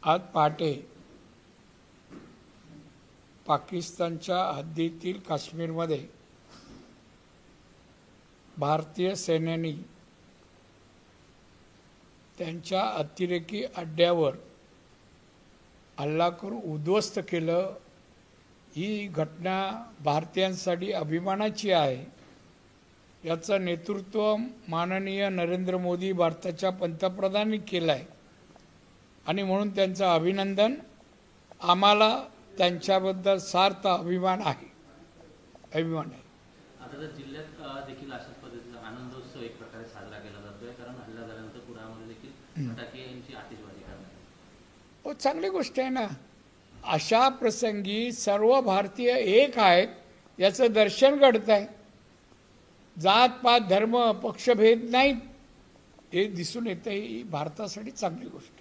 आज पहाटे पाकिस्तानच्या हद्दीतील काश्मीरमध्ये भारतीय सैन्याने त्यांच्या अतिरेकी अड्ड्यावर हल्ला करून उद्ध्वस्त केलं। ही घटना भारतीयांसाठी अभिमानाची आहे। याचं नेतृत्व माननीय नरेंद्र मोदी भारताच्या पंतप्रधानांनी केलं आहे आणि म्हणून त्यांचं अभिनंदन। आम्हाला त्यांच्याबद्दल सार्थ अभिमान आहे। आता तर जिल्ह्यात देखील अशाच पद्धतीचा आनंदोत्सव एक प्रकारे साजरा केला जातोय, कारण हल्ला झाल्यानंतर पुण्यामध्ये देखील फटाक्यांची आतिषबाजी करण्यात हो, चांगली गोष्ट आहे ना। अशा प्रसंगी सर्व भारतीय एक आहेत याचं दर्शन घडत आहे। जात पात धर्म पक्षभेद नाही हे दिसून येते। ही भारतासाठी चांगली गोष्ट आहे।